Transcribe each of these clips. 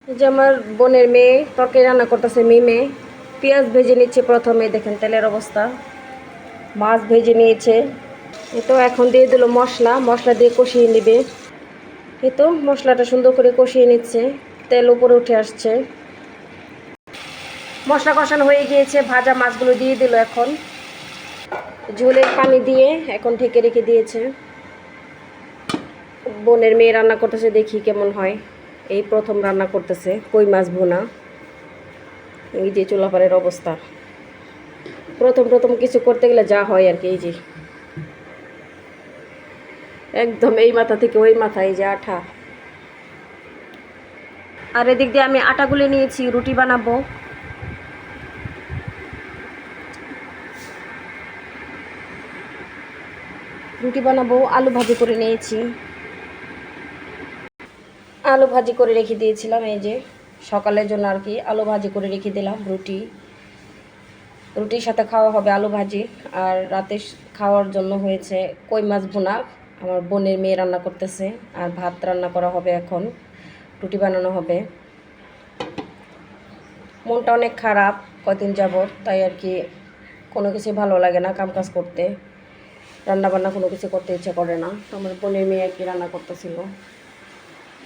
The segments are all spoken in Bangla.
এই যে আমার বোনের মেয়ে তরকারি রান্না করতেছে, মিমে পেঁয়াজ ভেজে নিচ্ছে প্রথমে, দেখেন তেলের অবস্থা। মাছ ভেজে নিয়েছে, এই তো এখন দিয়ে দিল মশলা, মশলা দিয়ে কষিয়ে নেবে। এই তো মশলাটা সুন্দর করে কষিয়ে নিচ্ছে, তেল উপরে উঠে আসছে, মশলা কষানো হয়ে গিয়েছে। ভাজা মাছগুলো দিয়ে দিল, এখন ঝোলের পানি দিয়ে এখন ঢেকে রেখে দিয়েছে। বোনের মেয়ে রান্না করতেছে, দেখি কেমন হয়। এই প্রথম রান্না করতেছে কই মাছ ভুনা। এই যে চুলাপাড়ের অবস্থা, প্রথম প্রথম কিছু করতে গেলে যা হয় আর কি। এই যে একদম এই মাথা থেকে ওই মাথা, এই যে আঠা। আর এদিক দিয়ে আমি আটা গুলে নিয়েছি, রুটি বানাবো। রুটি বানাবো, আলু ভাজি করে নিয়েছি। আলু ভাজি করে রেখে দিয়েছিলাম, এই যে সকালের জন্য আর কি আলু ভাজি করে রেখে দিলাম। রুটির সাথে খাওয়া হবে আলু ভাজি। আর রাতে খাওয়ার জন্য হয়েছে কই মাছ ভুনা, আমার বোনের মেয়ে রান্না করতেছে। আর ভাত রান্না করা হবে, এখন রুটি বানানো হবে। মনটা অনেক খারাপ কয়দিন যাবত, তাই আর কি কোনো কিছু ভালো লাগে না কাম কাজ করতে, রান্নাবান্না কোনো কিছু করতে ইচ্ছা করে না। তো আমার বোনের মেয়ে আর কি রান্না করতেছিল,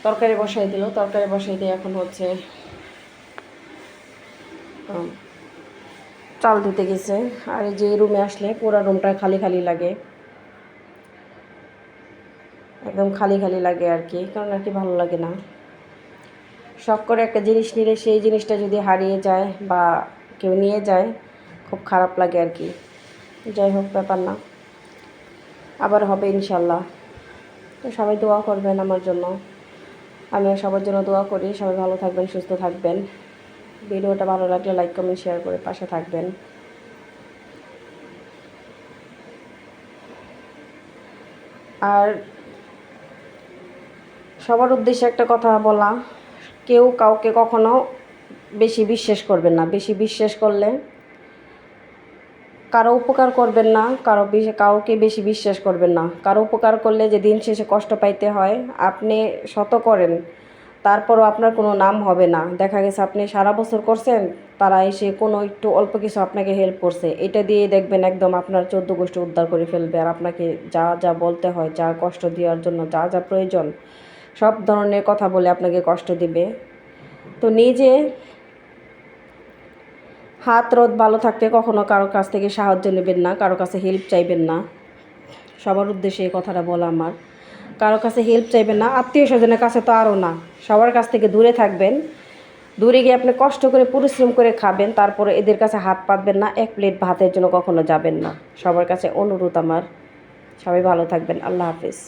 তরকারি বসাই দিল। তরকারি বসাই দিয়ে এখন হচ্ছে চাল দিতে গেছে। আর এই যে রুমে আসলে পুরো রুমটা খালি খালি লাগে, একদম খালি খালি লাগে আর কি, কারণ আর কি ভালো লাগে না। শখ করে একটা জিনিস নিলে সেই জিনিসটা যদি হারিয়ে যায় বা কেউ নিয়ে যায়, খুব খারাপ লাগে আর কি। যাই হোক, ব্যাপার না, আবার হবে ইনশাল্লাহ। তো সবাই দোয়া করবেন আমার জন্য, আমিও সবার জন্য দোয়া করি। সবাই ভালো থাকবেন, সুস্থ থাকবেন। ভিডিওটা ভালো লাগলে লাইক কমেন্ট শেয়ার করে পাশে থাকবেন। আর সবার উদ্দেশ্যে একটা কথা বলা, কেউ কাউকে কখনো বেশি বিশ্বাস করবেন না। বেশি বিশ্বাস করলে কারো উপকার করবেন না, কাউকে বেশি বিশ্বাস করবেন না। কারো উপকার করলে যে দিন শেষে কষ্ট পাইতে হয়, আপনি শত করেন তারপরও আপনার কোনো নাম হবে না। দেখা গেছে আপনি সারা বছর করছেন, তারা এসে কোনো একটু অল্প কিছু আপনাকে হেল্প করছে, এটা দিয়ে দেখবেন একদম আপনার 14 গোষ্ঠী উদ্ধার করে ফেলবে। আর আপনাকে যা যা বলতে হয়, যা কষ্ট দেওয়ার জন্য যা যা প্রয়োজন, সব ধরনের কথা বলে আপনাকে কষ্ট দিবে। তো নিজে হাত রোদ ভালো থাকতে কখনো কারো কাছ থেকে সাহায্য নেবেন না, কারো কাছে হেল্প চাইবেন না। সবার উদ্দেশ্যে এই কথাটা বলা আমার। কারো কাছে হেল্প চাইবেন না, আত্মীয় স্বজনের কাছে তো আরও না। সবার কাছ থেকে দূরে থাকবেন। দূরে গিয়ে আপনি কষ্ট করে পরিশ্রম করে খাবেন, তারপরে এদের কাছে হাত পাতবেন না, এক প্লেট ভাতের জন্য কখনো যাবেন না। সবার কাছে অনুরোধ আমার, সবাই ভালো থাকবেন। আল্লাহ হাফিজ।